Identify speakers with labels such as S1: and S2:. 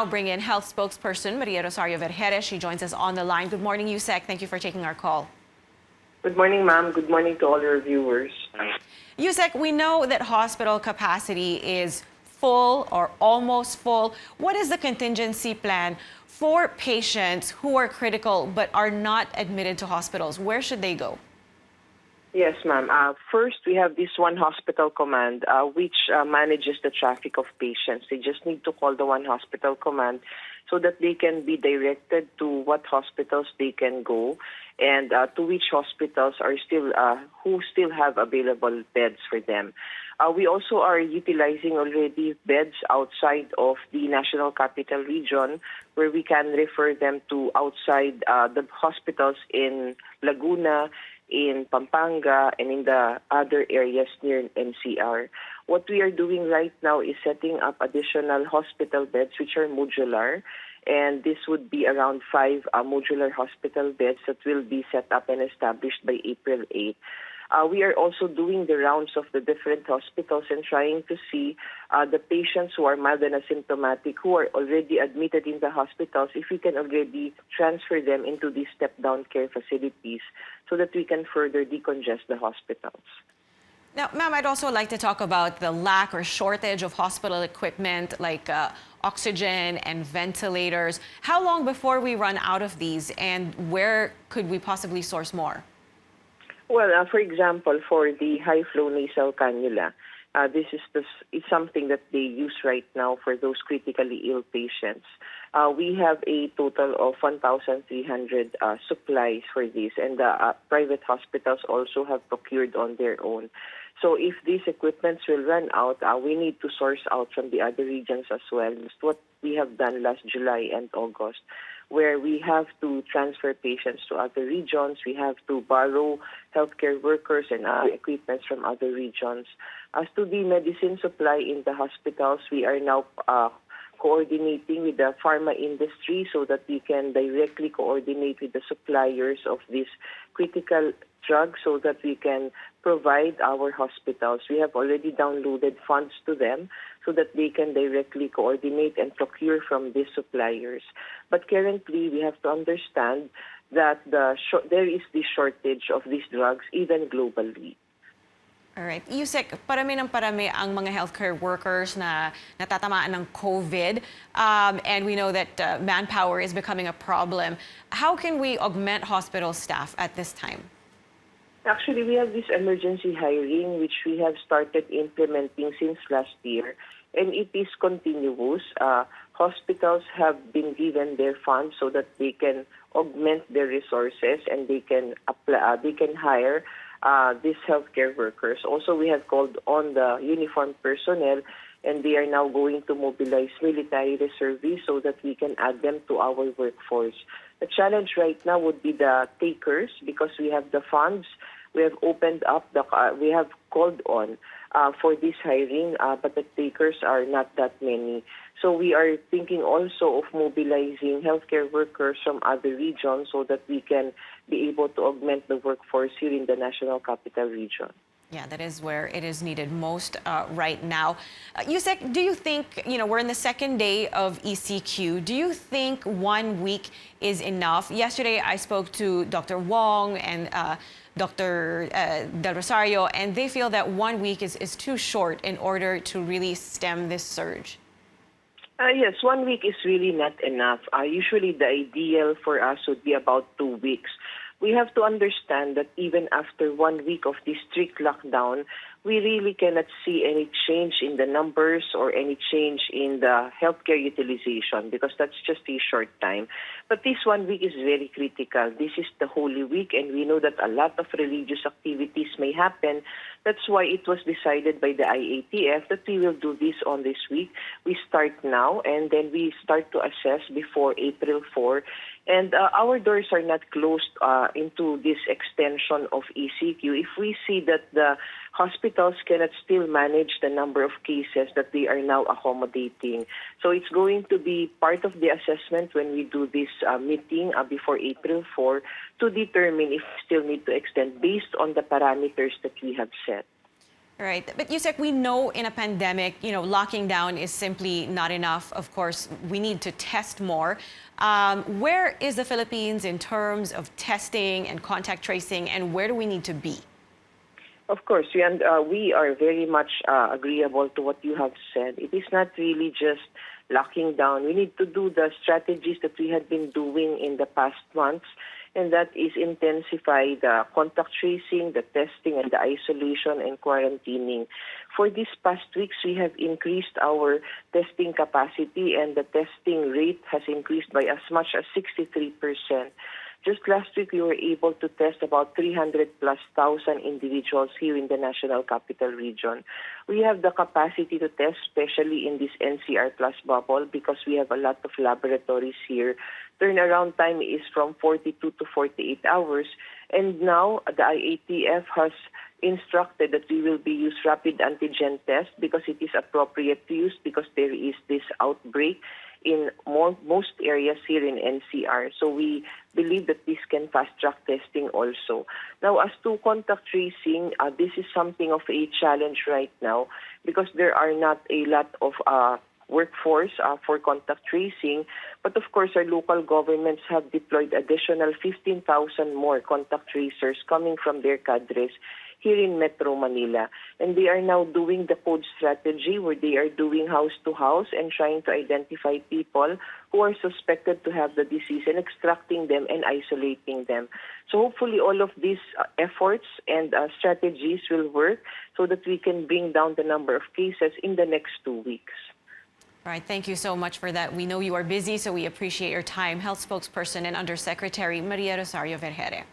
S1: now bring in health spokesperson Rosario Vergeire. She joins us on the line. Good morning, Yusek. Thank you for taking our call.
S2: Good morning, ma'am. Good morning to all your viewers.
S1: Yusek, we know that hospital capacity is full or almost full. What is the contingency plan for patients who are critical but are not admitted to hospitals? Where should they go?
S2: Yes, ma'am. First, we have this one hospital command, which manages the traffic of patients. They just need to call the one hospital command so that they can be directed to what hospitals they can go and to which hospitals are still who still have available beds for them. We also are utilizing already beds outside of the National Capital Region where we can refer them to outside the hospitals in Laguna, in Pampanga, and in the other areas near NCR. What we are doing right now is setting up additional hospital beds which are modular, and this would be around 5 modular hospital beds that will be set up and established by April 8th. We are also doing the rounds of the different hospitals and trying to see the patients who are mild and asymptomatic who are already admitted in the hospitals, if we can already transfer them into these step-down care facilities so that we can further decongest the hospitals.
S1: Now, ma'am, I'd also like to talk about the lack or shortage of hospital equipment like oxygen and ventilators. How long before we run out of these, and where could we possibly source more?
S2: Well, for example, for the high-flow nasal cannula, this is something that they use right now for those critically ill patients. We have a total of 1,300 supplies for this, and the private hospitals also have procured on their own. So if these equipments will run out, we need to source out from the other regions as well. It's what we have done last July and August, where we have to transfer patients to other regions. We have to borrow healthcare workers and equipment from other regions. As to the medicine supply in the hospitals, we are now coordinating with the pharma industry so that we can directly coordinate with the suppliers of these critical drugs so that we can provide our hospitals. We have already downloaded funds to them so that they can directly coordinate and procure from these suppliers. But currently, we have to understand that there is the shortage of these drugs even globally.
S1: All right. Yusek, parami ng parami ang mga healthcare workers na natatamaan ng COVID, and we know that manpower is becoming a problem. How can we augment hospital staff at this time?
S2: Actually, we have this emergency hiring, which we have started implementing since last year, and it is continuous. Hospitals have been given their funds so that they can augment their resources and they can hire these healthcare workers. Also, we have called on the uniformed personnel, and they are now going to mobilize military reservists so that we can add them to our workforce. The challenge right now would be the takers because we have the funds. We have opened up we have called on for this hiring, but the takers are not that many. So we are thinking also of mobilizing healthcare workers from other regions so that we can be able to augment the workforce here in the National Capital Region.
S1: Yeah, that is where it is needed most right now. Yusek, do you think, we're in the second day of ECQ. Do you think 1 week is enough? Yesterday, I spoke to Dr. Wong and Dr. Del Rosario, and they feel that 1 week is too short in order to really stem this surge.
S2: Yes, 1 week is really not enough. Usually the ideal for us would be about 2 weeks. We have to understand that even after 1 week of this strict lockdown, we really cannot see any change in the numbers or any change in the healthcare utilization because that's just a short time. But this 1 week is very critical. This is the Holy Week, and we know that a lot of religious activities may happen. That's why it was decided by the IATF that we will do this on this week. We start now, and then we start to assess before April 4. And our doors are not closed into this extension of ECQ. If we see that the hospitals cannot still manage the number of cases that they are now accommodating. So it's going to be part of the assessment when we do this meeting before April 4 to determine if we still need to extend based on the parameters that we have set.
S1: Right. But Yusek, we know in a pandemic, locking down is simply not enough. Of course, we need to test more. Where is the Philippines in terms of testing and contact tracing, and where do we need to be?
S2: Of course, we are very much agreeable to what you have said. It is not really just locking down. We need to do the strategies that we had been doing in the past months, and that is intensify the contact tracing, the testing, and the isolation and quarantining. For these past weeks, we have increased our testing capacity, and the testing rate has increased by as much as 63%. Just last week, we were able to test about 300,000+ individuals here in the National Capital Region. We have the capacity to test, especially in this NCR Plus bubble, because we have a lot of laboratories here. Turnaround time is from 42 to 48 hours. And now the IATF has instructed that we will be use rapid antigen test because it is appropriate to use because there is this outbreak in most areas here in NCR. So we believe that this can fast-track testing also. Now, as to contact tracing, this is something of a challenge right now because there are not a lot of workforce for contact tracing. But of course, our local governments have deployed additional 15,000 more contact tracers coming from their cadres here in Metro Manila. And they are now doing the code strategy where they are doing house to house and trying to identify people who are suspected to have the disease and extracting them and isolating them. So hopefully all of these efforts and strategies will work so that we can bring down the number of cases in the next 2 weeks.
S1: All right, thank you so much for that. We know you are busy, so we appreciate your time. Health Spokesperson and Undersecretary Maria Rosario Vergeire.